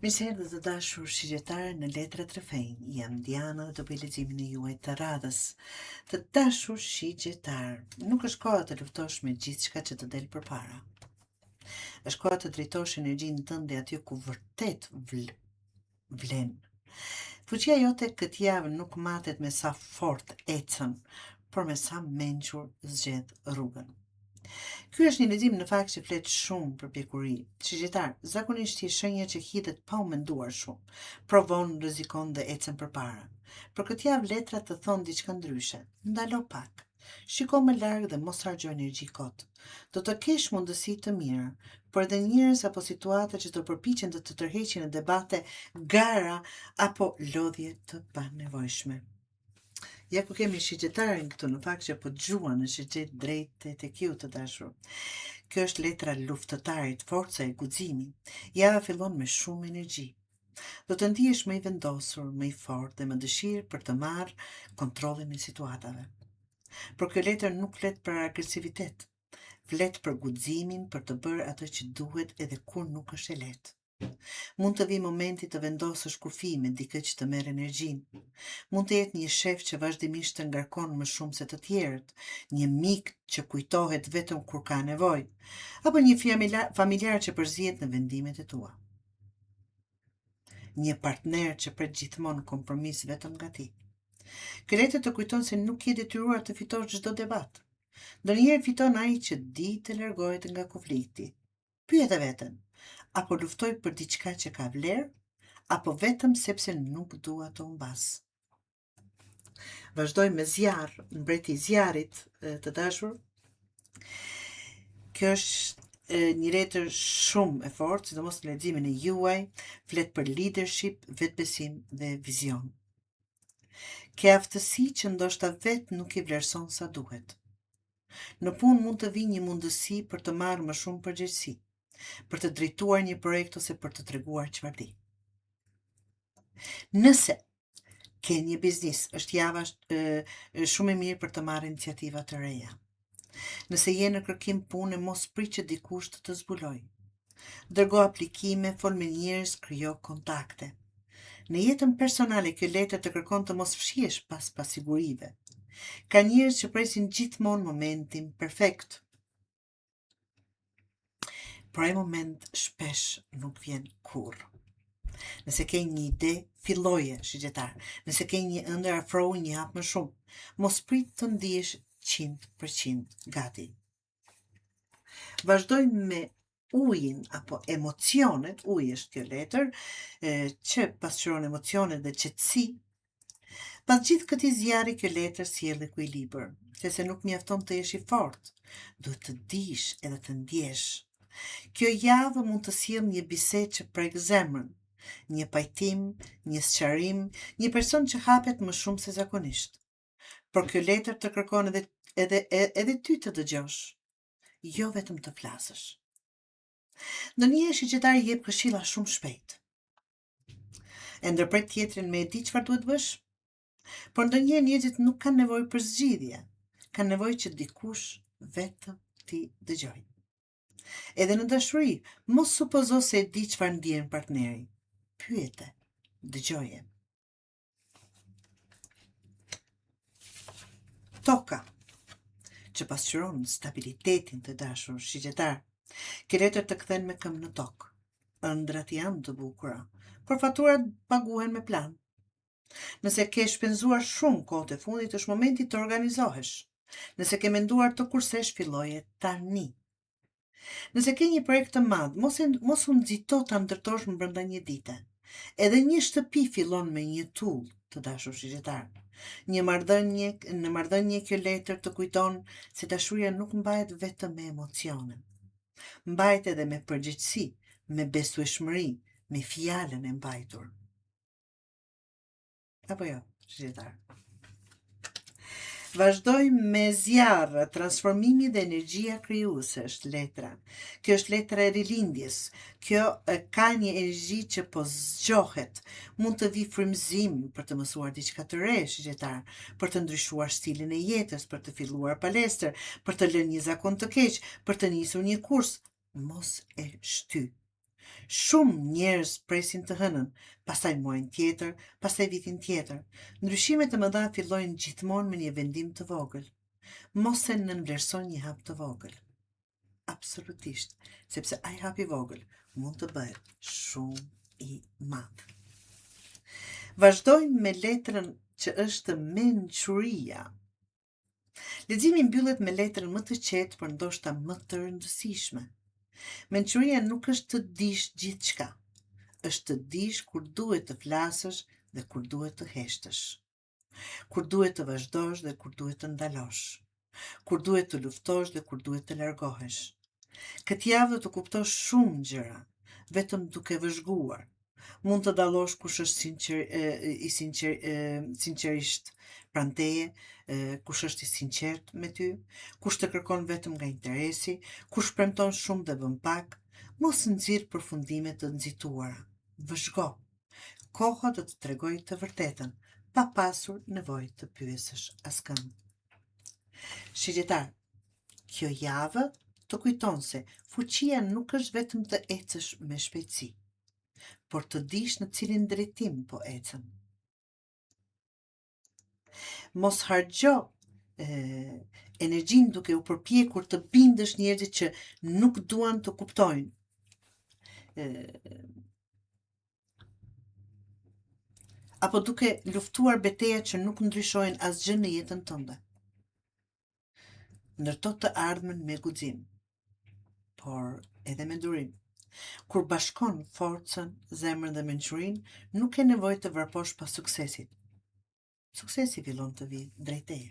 Mirëserdhë të dashur shigjetarë në Letrat Rrëfejnë. Jam Diana dhe do bëj leximin e juaj të radhës. Të dashur shigjetarë, nuk është koha të luftosh me gjithçka që të del përpara. Është koha të drejtosh energjinë tënde aty ku vërtet vlen. Fuqia jote këtë javë nuk matet me sa fort ecën, por me sa mençur zgjedh rrugën. Ky është një lexim në fakt që flet shumë për pjekuri. Shigjetar, zakonisht je shenja që hidhet pa u menduar shumë, provon, rrezikon dhe ecën përpara. Por këtë javë letrat të thonë diçka ndryshe. Ndalo pak. Shiko më larg dhe mos harxho energji kot. Do të kesh mundësi të mira, por edhe njerëz apo situata që të përpiqen të të tërheqin në debate, gara apo lodhje të panevojshme. Ja ku kemi shigjetarin këtu, në fakt që po gjuan në shigjet drejt tek ju të dashur. Kjo është letra luftëtarit, forca e guximi. Java fillon me shumë energji. Do të ndihesh më i vendosur, më i fortë dhe më dëshirë për të marrë kontrollin e situatave. Por kjo letër nuk flet për agresivitet. Flet për guximin, për të bërë atë që duhet edhe kur nuk është e lehtë. Mund të vi momenti të vendosësh kufi me dikë që të merr energjinë. Mund të jetë një shef që vazhdimisht të ngarkon më shumë se të tjerët, një mik që kujtohet vetëm kur ka nevojë, apo një familjar që përzihet në vendimet e tua. Një partner që pret gjithmonë kompromis vetëm nga ti. Kjo letër të kujton se nuk je detyruar të fitosh çdo debat. Ndonjëherë fiton ai që di të largohet nga konflikti. Pyet e veten, apo luftoj për diçka që ka vlerë, apo vetëm sepse nuk dua të humbas. Vazhdoj me zjarr, mbreti i zjarrit të dashur. Kjo është një letër shumë e fortë, sidomos në leximin e juaj, flet për leadership, vetbesim dhe vizion. Ke aftësi që ndoshta vetë nuk i vlerëson sa duhet. Në punë mund të vijë një mundësi për të marrë më shumë përgjegjësi, për të drejtuar një projekt ose për të treguar çfarë di. Nëse ke një biznes, është java shumë e mirë për të marrë iniciativa të reja. Nëse je në kërkim pune, mos prit që dikush të zbuloj. Dërgo aplikime, fol me njerëz, krijo kontakte. Në jetën personale, kjo letër të kërkon të mos fshihesh pas pasigurive. Ka njerëz që presin gjithmonë momentin perfekt. Por ai moment shpesh nuk vjen kurrë. Nëse ke një ide, filloje, shigjetar. Nëse ke një ëndër, afrohu një hap më shumë. Mos prit të ndihesh 100% gati. Vazhdoj me ujin apo emocionet, uji është kjo letër, që pasqyron emocionet dhe qetësi. Pas gjithë këtij zjarri, kjo letër sjell ekuilibër, sepse nuk mjafton të jesh i fortë, duhet të dish edhe të ndjesh. Kjo javë mund të sjellë një bisedë që prek zemrën, një pajtim, një sqarim, një person që hapet më shumë se zakonisht. Por kjo letër të kërkon edhe ty të dëgjosh, jo vetëm të flasësh. Ndonjëherë shigjetari jep këshilla shumë shpejt. E ndërpret tjetrin me e di çfarë duhet bësh? Por ndonjëherë njerëzit nuk kanë nevojë për zgjidhje, kanë nevojë që dikush vetëm ti dëgjoj. Edhe në dashuri, mos supozo se e di çfarë ndjen partneri. Pyete, dëgjoje. Toka, që pasqyron stabilitetin të dashur shigjetar. Kjo letër të kthen me këmbë në tokë. Ëndrat janë të bukura, por faturat paguhen me plan. Nëse ke shpenzuar shumë kohë të fundit, është momenti të organizohesh. Nëse ke menduar të kursesh, filloje tani. Nëse ke një projekt të madh, mos u nxito ta ndërtosh brenda një dite. Edhe një shtëpi fillon me një tull, të dashur shigjetar. Në marrëdhënie kjo letër të kujton se dashuria nuk mbahet vetëm me emocione. Mbahet edhe me përgjegjësi, me besueshmëri, me fjalën e mbajtur. Apo jo, shigjetar. Vazhdoj me zjarr, transformimi dhe energjia krijuese është letra. Kjo është letra e rilindjes. Kjo ka një energji që po zgjohet. Mund të vi frymëzim për të mësuar diçka të re, shigjetar, për të ndryshuar stilin e jetës, për të filluar palestër, për të lënë një zakon të keq, për të nisur një kurs. Mos e shty. Shumë njerëz presin të hënën, pastaj muajin tjetër, pastaj vitin tjetër. Ndryshimet e mëdha fillojnë gjithmonë me një vendim të vogël. Mos e nënvlerëson një hap të vogël. Absolutisht, sepse ai hap i vogël mund të bëhet shumë i madh. Vazhdojmë me letrën që është mençuria. Leximi mbyllet me letrën më të qetë, por ndoshta më të rëndësishme. Mençuria nuk është të dish gjithçka. Është të dish kur duhet të flasësh dhe kur duhet të heshtësh. Kur duhet të vazhdosh dhe kur duhet të ndalosh. Kur duhet të luftosh dhe kur duhet të largohesh. Këtë javë do të kuptosh shumë gjëra, vetëm duke vëzhguar. Mund të dallosh kush është sinqerisht pranë teje, kush është i sinqert me ty, kush të kërkon vetëm nga interesi, kush premton shumë dhe bën pak. Mos nxirr përfundime të nxituara. Vëzhgo. Koha do të tregojë të vërtetën, pa pasur nevojë të pyesësh askënd. Shigjetar, kjo javë të kujton se fuqia nuk është vetëm të ecësh me shpejtësi, por të dish në cilin drejtim po ecën. Mos harxho energjinë duke u përpjekur të bindësh njerëzit që nuk duan të kuptojnë. Apo duke luftuar betejat që nuk ndryshojnë asgjë në jetën tënde. Ndërto të ardhmen me guxim, por edhe me durim. Kur bashkon forcën, zemrën dhe mençurinë, nuk ke nevojë të vraposh pas suksesit. Suksesi fillon të vijë drejt teje.